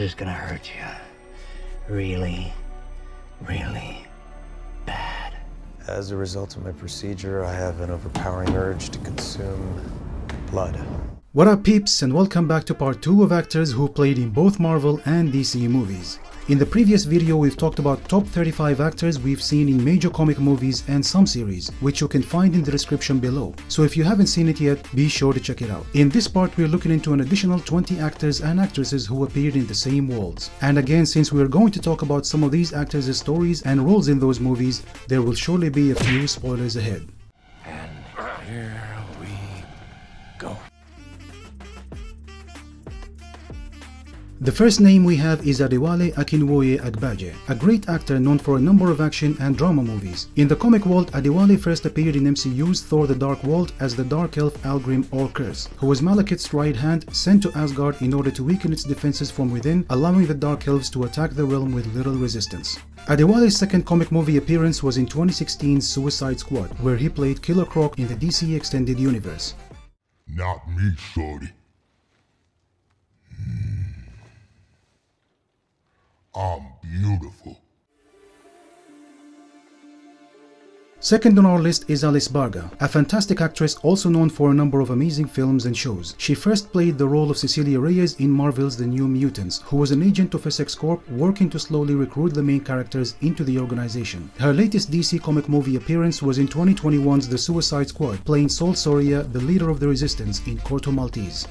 is gonna hurt you. Really, really bad. As a result of my procedure, I have an overpowering urge to consume blood. What up peeps, and welcome back to part 2 of actors who played in both Marvel and DC movies. In the previous video we've talked about top 35 actors we've seen in major comic movies and some series, which you can find in the description below. So if you haven't seen it yet, be sure to check it out. In this part we're looking into an additional 20 actors and actresses who appeared in the same roles. And again, since we're going to talk about some of these actors' stories and roles in those movies, there will surely be a few spoilers ahead. And here we go. The first name we have is Adewale Akinnuoye-Agbaje, a great actor known for a number of action and drama movies. In the comic world, Adewale first appeared in MCU's Thor: The Dark World as the Dark Elf Algrim or Curse, who was Malekith's right hand sent to Asgard in order to weaken its defenses from within, allowing the Dark Elves to attack the realm with little resistance. Adewale's second comic movie appearance was in 2016's Suicide Squad, where he played Killer Croc in the DC Extended Universe. Not me, shorty. I'm beautiful. Second on our list is Barga, a fantastic actress also known for a number of amazing films and shows. She first played the role of Cecilia Reyes in Marvel's The New Mutants, who was an agent of Essex Corp working to slowly recruit the main characters into the organization. Her latest DC comic movie appearance was in 2021's The Suicide Squad, playing Sol Soria, the leader of the resistance in Corto Maltese.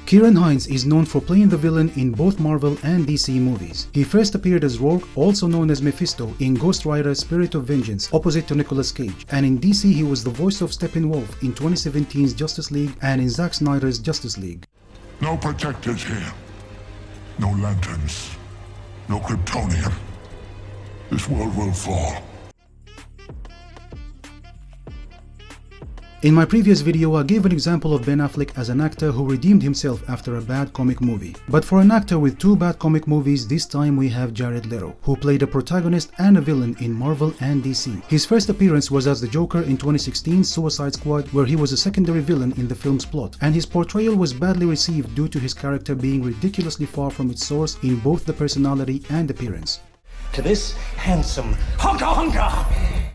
Ciarán Hinds is known for playing the villain in both Marvel and DC movies. He first appeared as Rogue, also known as Mephisto, in Ghost Rider: Spirit of Vengeance, opposite to Nicolas Cage, and in DC he was the voice of Steppenwolf in 2017's Justice League and in Zack Snyder's Justice League. No protectors here. No lanterns. No Kryptonian. This world will fall. In my previous video I gave an example of Ben Affleck as an actor who redeemed himself after a bad comic movie. But for an actor with 2 bad comic movies, this time we have Jared Leto, who played a protagonist and a villain in Marvel and DC. His first appearance was as the Joker in 2016's Suicide Squad, where he was a secondary villain in the film's plot, and his portrayal was badly received due to his character being ridiculously far from its source in both the personality and appearance. To this handsome hunka.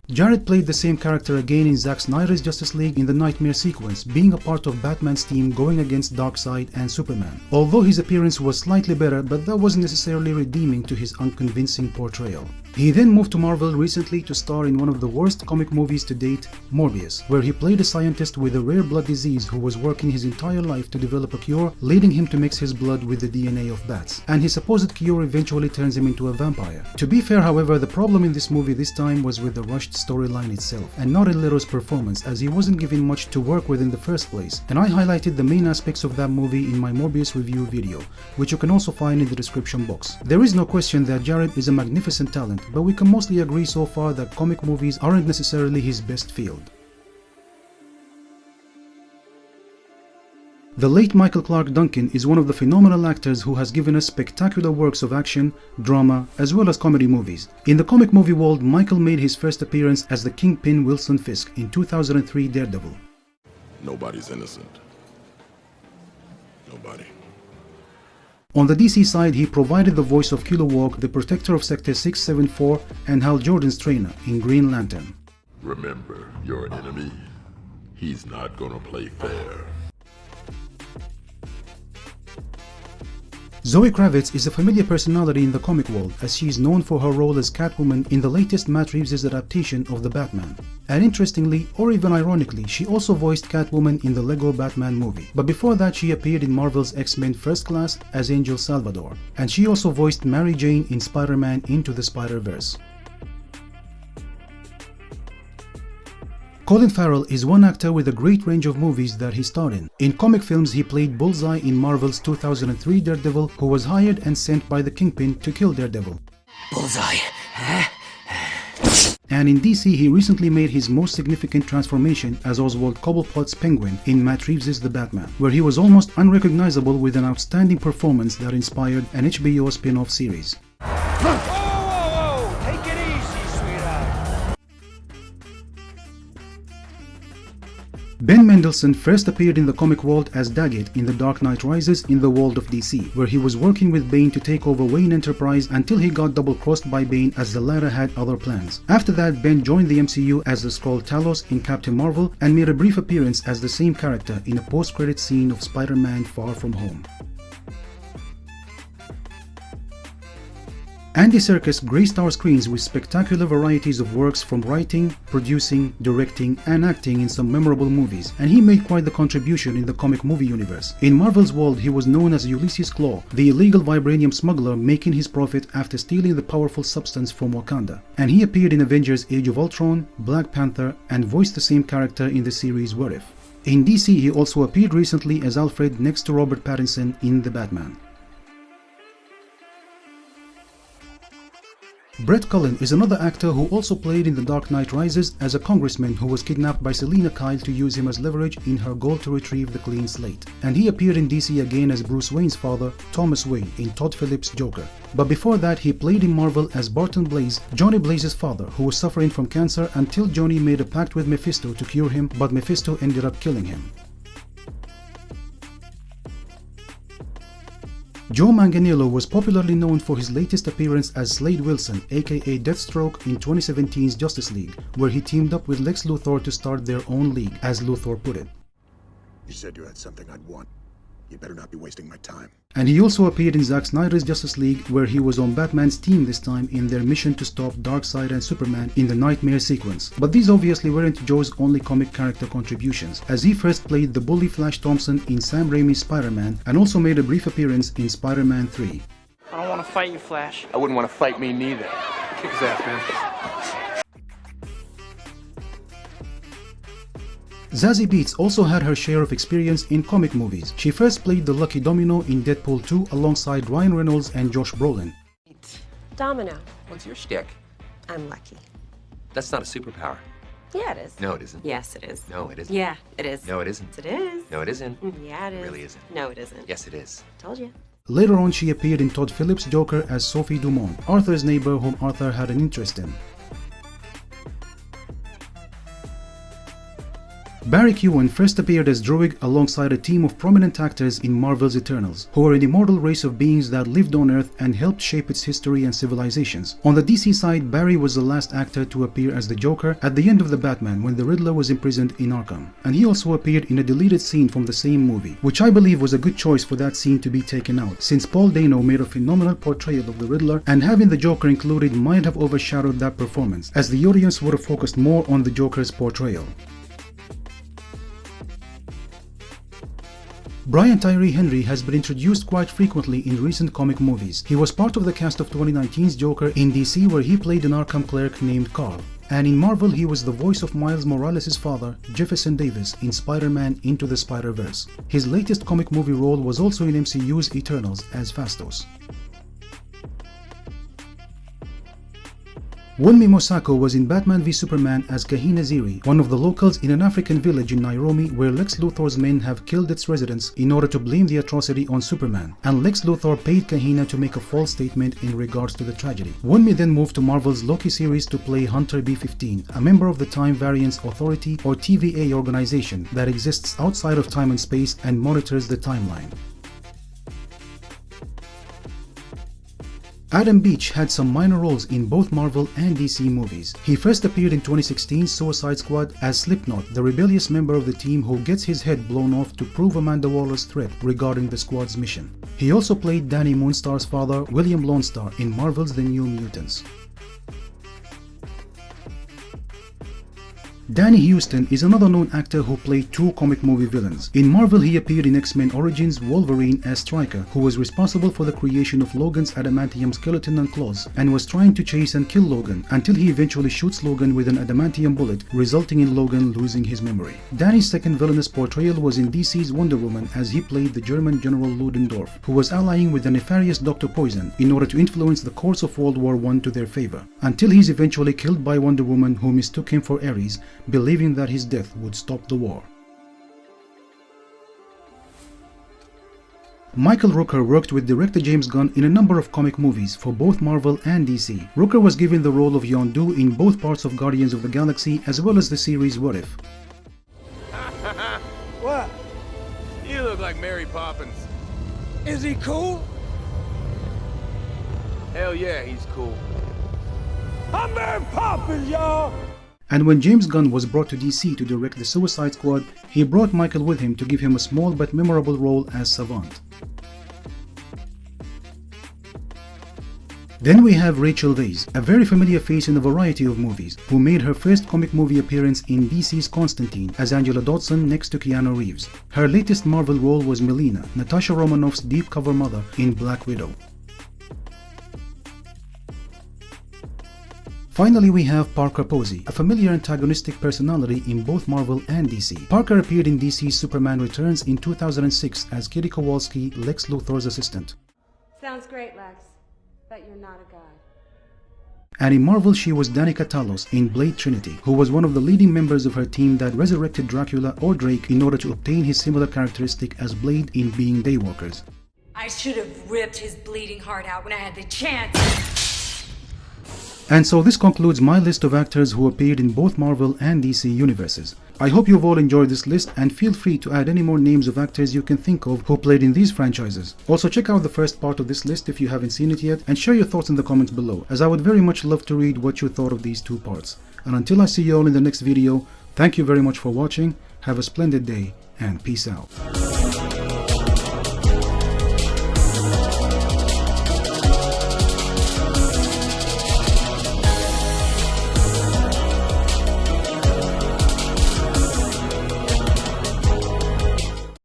Jared played the same character again in Zack Snyder's Justice League in the Nightmare sequence, being a part of Batman's team going against Darkseid and Superman. Although his appearance was slightly better, but that wasn't necessarily redeeming to his unconvincing portrayal. He then moved to Marvel recently to star in one of the worst comic movies to date, Morbius, where he played a scientist with a rare blood disease who was working his entire life to develop a cure, leading him to mix his blood with the DNA of bats, and his supposed cure eventually turns him into a vampire. To be fair, however, the problem in this movie this time was with the rushed storyline itself, and not in Leto's performance, as he wasn't given much to work with in the first place, and I highlighted the main aspects of that movie in my Morbius review video, which you can also find in the description box. There is no question that Jared is a magnificent talent, but we can mostly agree so far that comic movies aren't necessarily his best field. The late Michael Clarke Duncan is one of the phenomenal actors who has given us spectacular works of action, drama, as well as comedy movies. In the comic movie world, Michael made his first appearance as the Kingpin Wilson Fisk in 2003 Daredevil. Nobody's innocent. Nobody. On the DC side, he provided the voice of Kilowog, the protector of Sector 674, and Hal Jordan's trainer in Green Lantern. Remember your enemy. He's not gonna play fair. Zoe Kravitz is a familiar personality in the comic world, as she is known for her role as Catwoman in the latest Matt Reeves' adaptation of The Batman. And interestingly, or even ironically, she also voiced Catwoman in the Lego Batman movie. But before that, she appeared in Marvel's X-Men First Class as Angel Salvador. And she also voiced Mary Jane in Spider-Man Into the Spider-Verse. Colin Farrell is one actor with a great range of movies that he starred in. In comic films, he played Bullseye in Marvel's 2003 Daredevil, who was hired and sent by the Kingpin to kill Daredevil. Bullseye, huh? And in DC, he recently made his most significant transformation as Oswald Cobblepot's Penguin in Matt Reeves' The Batman, where he was almost unrecognizable with an outstanding performance that inspired an HBO spin-off series. Take it easy, sweetheart. Ben Mendelsohn first appeared in the comic world as Daggett in The Dark Knight Rises in the world of DC, where he was working with Bane to take over Wayne Enterprise until he got double-crossed by Bane as the latter had other plans. After that, Ben joined the MCU as the Skrull Talos in Captain Marvel and made a brief appearance as the same character in a post-credit scene of Spider-Man Far From Home. Andy Serkis graced our screens with spectacular varieties of works from writing, producing, directing, and acting in some memorable movies, and he made quite the contribution in the comic movie universe. In Marvel's world, he was known as Ulysses Klaue, the illegal vibranium smuggler making his profit after stealing the powerful substance from Wakanda. And he appeared in Avengers Age of Ultron, Black Panther, and voiced the same character in the series What If. In DC, he also appeared recently as Alfred next to Robert Pattinson in The Batman. Brett Cullen is another actor who also played in The Dark Knight Rises as a congressman who was kidnapped by Selina Kyle to use him as leverage in her goal to retrieve the clean slate. And he appeared in DC again as Bruce Wayne's father, Thomas Wayne, in Todd Phillips' Joker. But before that, he played in Marvel as Barton Blaze, Johnny Blaze's father, who was suffering from cancer until Johnny made a pact with Mephisto to cure him, but Mephisto ended up killing him. Joe Manganiello was popularly known for his latest appearance as Slade Wilson, aka Deathstroke, in 2017's Justice League, where he teamed up with Lex Luthor to start their own league, as Luthor put it. You said you had something I'd want. You better not be wasting my time. And he also appeared in Zack Snyder's Justice League, where he was on Batman's team this time in their mission to stop Darkseid and Superman in the Nightmare sequence. But these obviously weren't Joe's only comic character contributions, as he first played the bully Flash Thompson in Sam Raimi's Spider-Man and also made a brief appearance in Spider-Man 3. I don't want to fight you, Flash. I wouldn't want to fight me neither. Kick his ass, man. Zazie Beetz also had her share of experience in comic movies. She first played the Lucky Domino in Deadpool 2 alongside Ryan Reynolds and Josh Brolin. Domino. What's your shtick? I'm lucky. That's not a superpower. Yeah, it is. No, it isn't. Yes, it is. No, it isn't. Yeah, it is. No, it isn't. It is. No, it isn't. Yeah, it is. It really isn't. No, it isn't. Yes, it is. Told you. Later on, she appeared in Todd Phillips' Joker as Sophie Dumont, Arthur's neighbor whom Arthur had an interest in. Barry Keoghan first appeared as Druig alongside a team of prominent actors in Marvel's Eternals, who were an immortal race of beings that lived on Earth and helped shape its history and civilizations. On the DC side, Barry was the last actor to appear as the Joker at the end of The Batman when the Riddler was imprisoned in Arkham. And he also appeared in a deleted scene from the same movie, which I believe was a good choice for that scene to be taken out, since Paul Dano made a phenomenal portrayal of the Riddler, and having the Joker included might have overshadowed that performance, as the audience would have focused more on the Joker's portrayal. Brian Tyree Henry has been introduced quite frequently in recent comic movies. He was part of the cast of 2019's Joker in DC, where he played an Arkham clerk named Carl. And in Marvel, he was the voice of Miles Morales' father, Jefferson Davis, in Spider-Man Into the Spider-Verse. His latest comic movie role was also in MCU's Eternals as Phastos. Wunmi Mosaku was in Batman v Superman as Kahina Ziri, one of the locals in an African village in Nairobi where Lex Luthor's men have killed its residents in order to blame the atrocity on Superman, and Lex Luthor paid Kahina to make a false statement in regards to the tragedy. Wunmi then moved to Marvel's Loki series to play Hunter B-15, a member of the Time Variance Authority or TVA organization that exists outside of time and space and monitors the timeline. Adam Beach had some minor roles in both Marvel and DC movies. He first appeared in 2016's Suicide Squad as Slipknot, the rebellious member of the team who gets his head blown off to prove Amanda Waller's threat regarding the squad's mission. He also played Danny Moonstar's father, William Lone Star, in Marvel's The New Mutants. Danny Huston is another known actor who played two comic movie villains. In Marvel, he appeared in X-Men Origins Wolverine as Stryker, who was responsible for the creation of Logan's adamantium skeleton and claws, and was trying to chase and kill Logan until he eventually shoots Logan with an adamantium bullet, resulting in Logan losing his memory. Danny's second villainous portrayal was in DC's Wonder Woman, as he played the German General Ludendorff, who was allying with the nefarious Dr. Poison in order to influence the course of World War I to their favor, until he's eventually killed by Wonder Woman, who mistook him for Ares, believing that his death would stop the war. Michael Rooker worked with director James Gunn in a number of comic movies for both Marvel and DC. Rooker was given the role of Yondu in both parts of Guardians of the Galaxy as well as the series What If. Is he cool? Hell yeah, he's cool. I'm Mary Poppins, y'all! And when James Gunn was brought to DC to direct The Suicide Squad, he brought Michael with him to give him a small but memorable role as Savant. Then we have Rachel Weisz, a very familiar face in a variety of movies, who made her first comic movie appearance in DC's Constantine as Angela Dodson next to Keanu Reeves. Her latest Marvel role was Melina, Natasha Romanoff's deep cover mother in Black Widow. Finally, we have Parker Posey, a familiar antagonistic personality in both Marvel and DC. Parker appeared in DC's Superman Returns in 2006 as Kitty Kowalski, Lex Luthor's assistant. Sounds great, Lex. But you're not a god. And in Marvel, she was Danica Talos in Blade Trinity, who was one of the leading members of her team that resurrected Dracula or Drake in order to obtain his similar characteristic as Blade in Being Daywalkers. I should have ripped his bleeding heart out when I had the chance. And so this concludes my list of actors who appeared in both Marvel and DC universes. I hope you've all enjoyed this list, and feel free to add any more names of actors you can think of who played in these franchises. Also, check out the first part of this list if you haven't seen it yet, and share your thoughts in the comments below, as I would very much love to read what you thought of these two parts. And until I see you all in the next video, thank you very much for watching, have a splendid day, and peace out.